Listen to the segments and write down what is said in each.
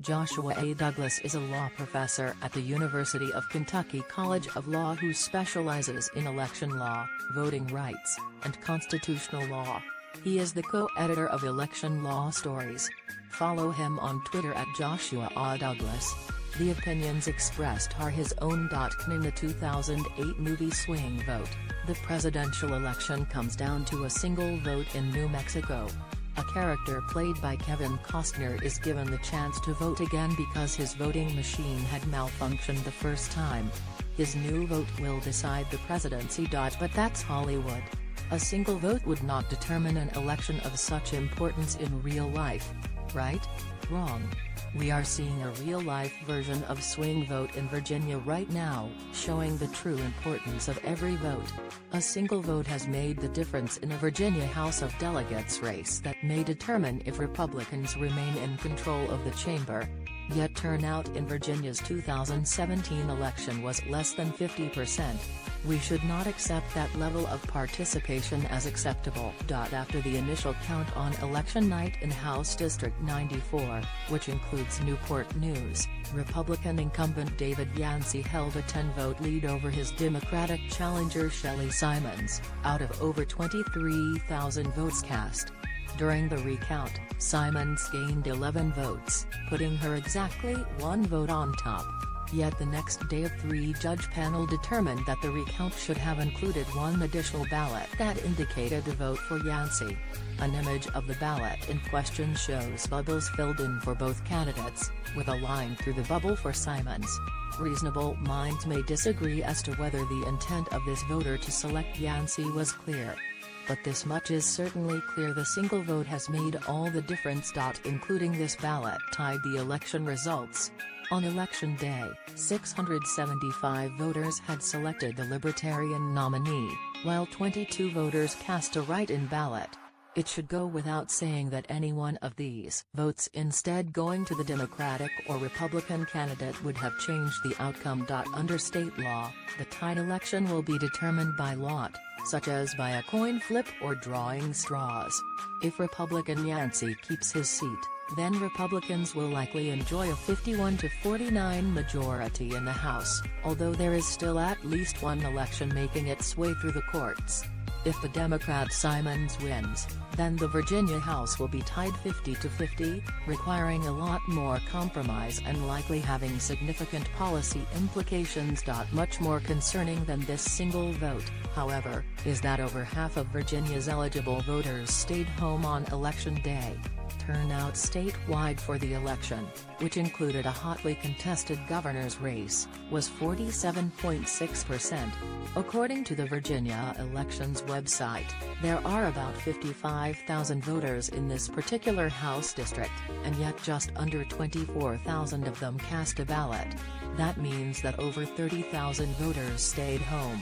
Joshua A. Douglas is a law professor at the University of Kentucky College of Law who specializes in election law, voting rights, and constitutional law. He is the co-editor of Election Law Stories. Follow him on Twitter at Joshua A. Douglas. The opinions expressed are his own. In the 2008 movie Swing Vote, the presidential election comes down to a single vote in New Mexico. A character played by Kevin Costner is given the chance to vote again because his voting machine had malfunctioned the first time. His new vote will decide the presidency. But that's Hollywood. A single vote would not determine an election of such importance in real life. Right? Wrong. We are seeing a real-life version of Swing Vote in Virginia right now, showing the true importance of every vote. A single vote has made the difference in a Virginia House of Delegates race that may determine if Republicans remain in control of the chamber. Yet turnout in Virginia's 2017 election was less than 50%. We should not accept that level of participation as acceptable. After the initial count on election night in House District 94, which includes Newport News, Republican incumbent David Yancey held a 10-vote lead over his Democratic challenger Shelley Simons, out of over 23,000 votes cast. During the recount, Simons gained 11 votes, putting her exactly one vote on top. Yet the next day a three-judge panel determined that the recount should have included one additional ballot that indicated a vote for Yancey. An image of the ballot in question shows bubbles filled in for both candidates, with a line through the bubble for Simons. Reasonable minds may disagree as to whether the intent of this voter to select Yancey was clear. But this much is certainly clear: the single vote has made all the difference. Including this ballot tied the election results. On Election Day, 675 voters had selected the Libertarian nominee, while 22 voters cast a write-in ballot. It should go without saying that any one of these votes instead going to the Democratic or Republican candidate would have changed the outcome. Under state law, the tied election will be determined by lot, such as by a coin flip or drawing straws. If Republican Yancey keeps his seat, then Republicans will likely enjoy a 51-49 majority in the House, although there is still at least one election making its way through the courts. If the Democrat Simons wins, then the Virginia House will be tied 50-50, requiring a lot more compromise and likely having significant policy implications. Much more concerning than this single vote, however, is that over half of Virginia's eligible voters stayed home on Election Day. Turnout statewide for the election, which included a hotly contested governor's race, was 47.6%. According to the Virginia Elections website, there are about 55,000 voters in this particular House district, and yet just under 24,000 of them cast a ballot. That means that over 30,000 voters stayed home.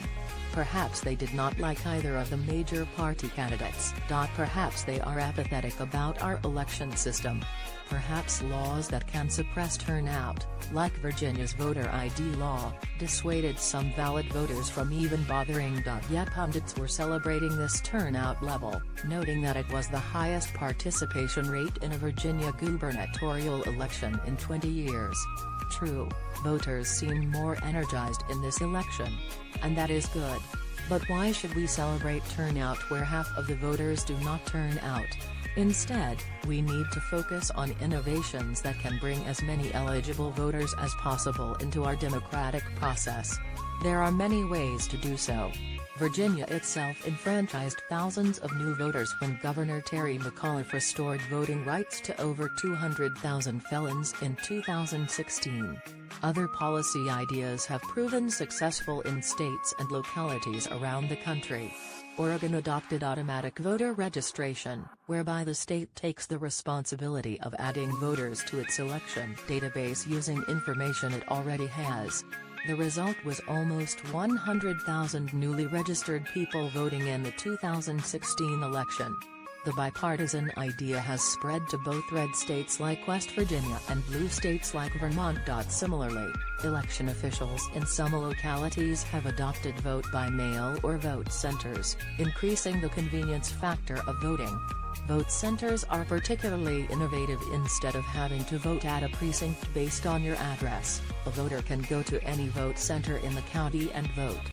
Perhaps they did not like either of the major party candidates. Perhaps they are apathetic about our election system. Perhaps laws that can suppress turnout, like Virginia's voter ID law, dissuaded some valid voters from even bothering. Yet pundits were celebrating this turnout level, noting that it was the highest participation rate in a Virginia gubernatorial election in 20 years. True, voters seem more energized in this election. And that is good. But why should we celebrate turnout where half of the voters do not turn out? Instead, we need to focus on innovations that can bring as many eligible voters as possible into our democratic process. There are many ways to do so. Virginia itself enfranchised thousands of new voters when Governor Terry McAuliffe restored voting rights to over 200,000 felons in 2016. Other policy ideas have proven successful in states and localities around the country. Oregon adopted automatic voter registration, whereby the state takes the responsibility of adding voters to its election database using information it already has. The result was almost 100,000 newly registered people voting in the 2016 election. The bipartisan idea has spread to both red states like West Virginia and blue states like Vermont. Similarly, election officials in some localities have adopted vote by mail or vote centers, increasing the convenience factor of voting. Vote centers are particularly innovative. Instead of having to vote at a precinct based on your address, a voter can go to any vote center in the county and vote.